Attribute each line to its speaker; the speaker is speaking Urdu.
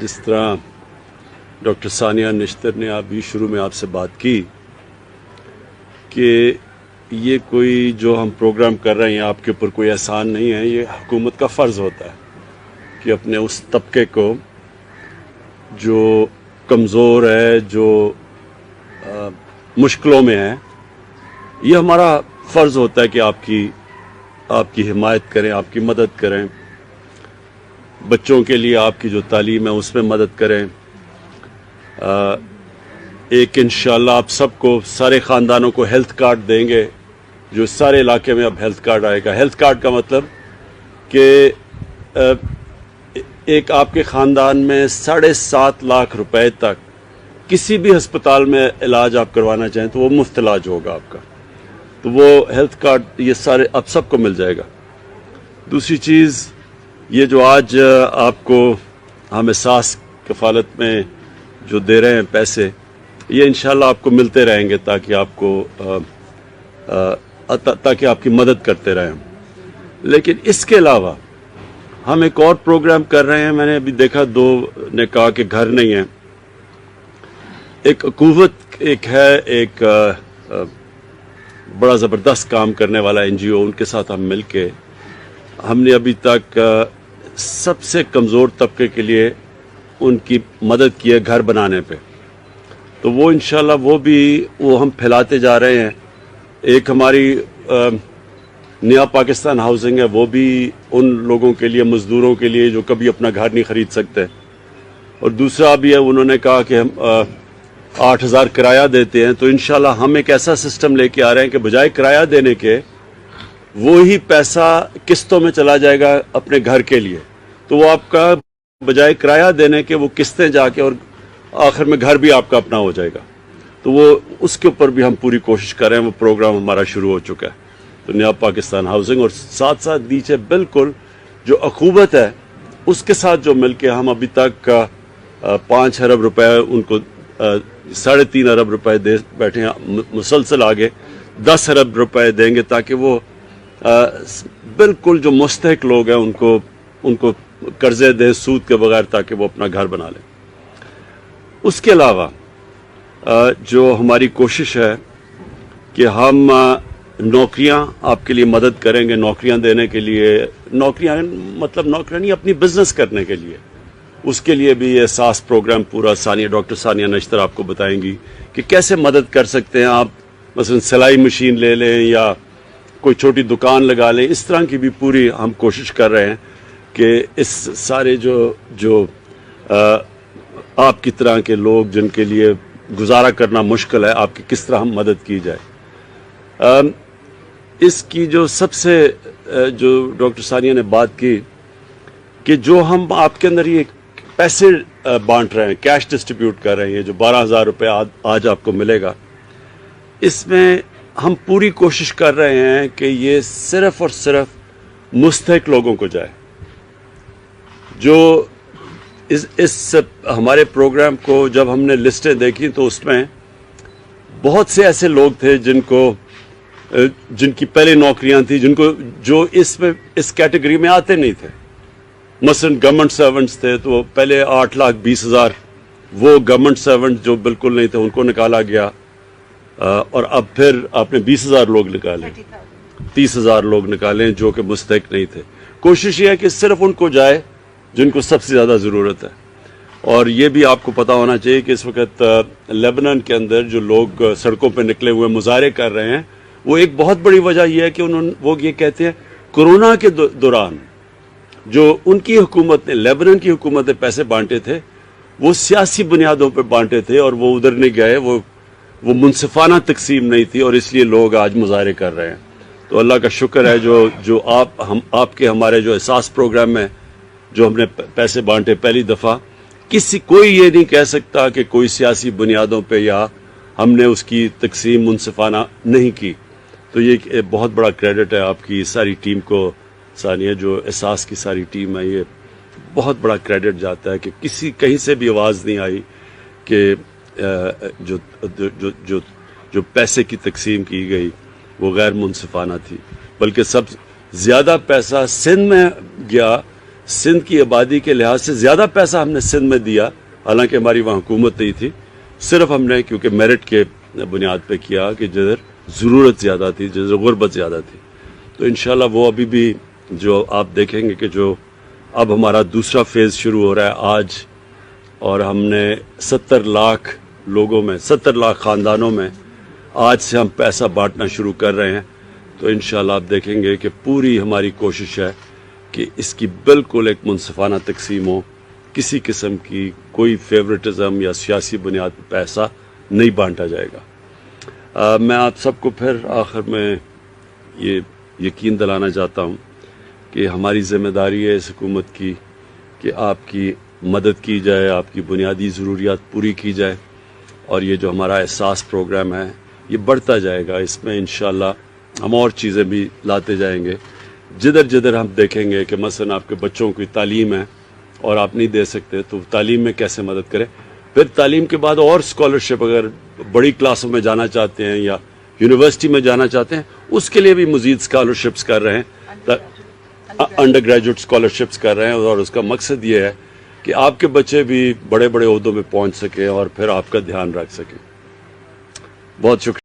Speaker 1: جس طرح ڈاکٹر ثانیہ نشتر نے ابھی شروع میں آپ سے بات کی کہ یہ کوئی جو ہم پروگرام کر رہے ہیں آپ کے اوپر کوئی احسان نہیں ہے، یہ حکومت کا فرض ہوتا ہے کہ اپنے اس طبقے کو جو کمزور ہے، جو مشکلوں میں ہے، یہ ہمارا فرض ہوتا ہے کہ آپ کی حمایت کریں، آپ کی مدد کریں، بچوں کے لیے آپ کی جو تعلیم ہے اس میں مدد کریں۔ ایک انشاءاللہ آپ سب کو، سارے خاندانوں کو ہیلتھ کارڈ دیں گے، جو سارے علاقے میں اب ہیلتھ کارڈ آئے گا۔ ہیلتھ کارڈ کا مطلب کہ ایک آپ کے خاندان میں 7.5 لاکھ روپے تک کسی بھی ہسپتال میں علاج آپ کروانا چاہیں تو وہ مفت علاج ہوگا آپ کا، تو وہ ہیلتھ کارڈ یہ سارے اب سب کو مل جائے گا۔ دوسری چیز، یہ جو آج آپ کو ہم احساس کفالت میں جو دے رہے ہیں پیسے، یہ انشاءاللہ آپ کو ملتے رہیں گے تاکہ آپ کی مدد کرتے رہیں۔ لیکن اس کے علاوہ ہم ایک اور پروگرام کر رہے ہیں۔ میں نے ابھی دیکھا 2 نے کہا کہ گھر نہیں ہے۔ ایک قوت ایک بڑا زبردست کام کرنے والا NGO، ان کے ساتھ ہم مل کے ہم نے ابھی تک سب سے کمزور طبقے کے لیے ان کی مدد کی ہے گھر بنانے پہ، تو وہ انشاءاللہ وہ ہم پھیلاتے جا رہے ہیں۔ ایک ہماری نیا پاکستان ہاؤسنگ ہے، وہ بھی ان لوگوں کے لیے، مزدوروں کے لیے جو کبھی اپنا گھر نہیں خرید سکتے، اور دوسرا بھی ہے، انہوں نے کہا کہ ہم 8,000 کرایہ دیتے ہیں، تو انشاءاللہ ہم ایک ایسا سسٹم لے کے آ رہے ہیں کہ بجائے کرایہ دینے کے وہی پیسہ قسطوں میں چلا جائے گا اپنے گھر کے لیے، تو وہ آپ کا بجائے کرایہ دینے کے وہ قسطیں جا کے اور آخر میں گھر بھی آپ کا اپنا ہو جائے گا۔ تو وہ اس کے اوپر بھی ہم پوری کوشش کر رہے ہیں، وہ پروگرام ہمارا شروع ہو چکا ہے، تو نیا پاکستان ہاؤسنگ، اور ساتھ ساتھ نیچے بالکل جو اخوت ہے اس کے ساتھ جو مل کے ہم ابھی تک 5 ارب روپے ان کو 3.5 ارب روپے دے بیٹھے ہیں، مسلسل آگے 10 ارب روپے دیں گے تاکہ وہ بالکل جو مستحق لوگ ہیں ان کو قرضے دیں سود کے بغیر تاکہ وہ اپنا گھر بنا لیں۔ اس کے علاوہ جو ہماری کوشش ہے کہ ہم نوکریاں آپ کے لیے مدد کریں گے، نوکریاں دینے کے لیے، نوکریاں نہیں، اپنی بزنس کرنے کے لیے، اس کے لیے بھی احساس پروگرام پورا ڈاکٹر ثانیہ نشتر آپ کو بتائیں گی کہ کیسے مدد کر سکتے ہیں آپ۔ مثلا سلائی مشین لے لیں یا کوئی چھوٹی دکان لگا لیں، اس طرح کی بھی پوری ہم کوشش کر رہے ہیں کہ اس سارے جو آپ کی طرح کے لوگ جن کے لیے گزارا کرنا مشکل ہے، آپ کی کس طرح ہم مدد کی جائے۔ اس کی جو سب سے جو ڈاکٹر ثانیہ نے بات کی کہ جو ہم آپ کے اندر یہ پیسے بانٹ رہے ہیں، کیش ڈسٹریبیوٹ کر رہے ہیں، جو 12,000 روپے آج آپ کو ملے گا، اس میں ہم پوری کوشش کر رہے ہیں کہ یہ صرف اور صرف مستحق لوگوں کو جائے۔ جو اس ہمارے پروگرام کو جب ہم نے لسٹیں دیکھی تو اس میں بہت سے ایسے لوگ تھے جن کی پہلے نوکریاں تھیں، جو اس کیٹیگری میں آتے نہیں تھے۔ مثلا گورنمنٹ سرونٹس تھے تو پہلے 8,20,000 وہ گورنمنٹ سرونٹ جو بالکل نہیں تھے ان کو نکالا گیا، اور اب پھر آپ نے 20,000 لوگ نکالے، 30,000 لوگ نکالے جو کہ مستحق نہیں تھے۔ کوشش یہ ہے کہ صرف ان کو جائے جن کو سب سے زیادہ ضرورت ہے۔ اور یہ بھی آپ کو پتا ہونا چاہیے کہ اس وقت لیبنان کے اندر جو لوگ سڑکوں پہ نکلے ہوئے مظاہرے کر رہے ہیں، وہ ایک بہت بڑی وجہ یہ ہے کہ وہ یہ کہتے ہیں کورونا کے دوران جو ان کی حکومت نے، لیبنان کی حکومت نے پیسے بانٹے تھے، وہ سیاسی بنیادوں پہ بانٹے تھے اور وہ ادھر نہیں گئے، وہ منصفانہ تقسیم نہیں تھی، اور اس لیے لوگ آج مظاہرے کر رہے ہیں۔ تو اللہ کا شکر ہے جو آپ کے ہمارے جو احساس پروگرام میں جو ہم نے پیسے بانٹے پہلی دفعہ، کوئی یہ نہیں کہہ سکتا کہ کوئی سیاسی بنیادوں پہ یا ہم نے اس کی تقسیم منصفانہ نہیں کی۔ تو یہ بہت بڑا کریڈٹ ہے آپ کی ساری ٹیم کو، ثانیہ جو احساس کی ساری ٹیم ہے، یہ بہت بڑا کریڈٹ جاتا ہے کہ کہیں سے بھی آواز نہیں آئی کہ جو پیسے کی تقسیم کی گئی وہ غیر منصفانہ تھی، بلکہ سب زیادہ پیسہ سندھ میں گیا، سندھ کی آبادی کے لحاظ سے زیادہ پیسہ ہم نے سندھ میں دیا، حالانکہ ہماری وہاں حکومت نہیں تھی، صرف ہم نے کیونکہ میرٹ کے بنیاد پہ کیا کہ جدھر ضرورت زیادہ تھی، جدھر غربت زیادہ تھی. تو انشاءاللہ وہ ابھی بھی جو آپ دیکھیں گے کہ جو اب ہمارا دوسرا فیز شروع ہو رہا ہے آج، اور ہم نے 70 لاکھ لوگوں میں، 70 لاکھ خاندانوں میں آج سے ہم پیسہ بانٹنا شروع کر رہے ہیں. تو انشاءاللہ آپ دیکھیں گے کہ پوری ہماری کوشش ہے کہ اس کی بالکل ایک منصفانہ تقسیم ہو، کسی قسم کی کوئی فیورٹزم یا سیاسی بنیاد پر پیسہ نہیں بانٹا جائے گا. میں آپ سب کو پھر آخر میں یہ یقین دلانا چاہتا ہوں کہ ہماری ذمہ داری ہے اس حکومت کی کہ آپ کی مدد کی جائے، آپ کی بنیادی ضروریات پوری کی جائے، اور یہ جو ہمارا احساس پروگرام ہے یہ بڑھتا جائے گا. اس میں انشاءاللہ ہم اور چیزیں بھی لاتے جائیں گے. جدھر جدھر ہم دیکھیں گے کہ مثلا آپ کے بچوں کی تعلیم ہے اور آپ نہیں دے سکتے تو تعلیم میں کیسے مدد کریں. پھر تعلیم کے بعد اور اسکالرشپ، اگر بڑی کلاسوں میں جانا چاہتے ہیں یا یونیورسٹی میں جانا چاہتے ہیں، اس کے لیے بھی مزید اسکالرشپس کر رہے ہیں، انڈر گریجویٹ اسکالرشپس کر رہے ہیں، اور اس کا مقصد یہ ہے کہ آپ کے بچے بھی بڑے بڑے عہدوں میں پہنچ سکیں اور پھر آپ کا دھیان رکھ سکیں. بہت شکریہ.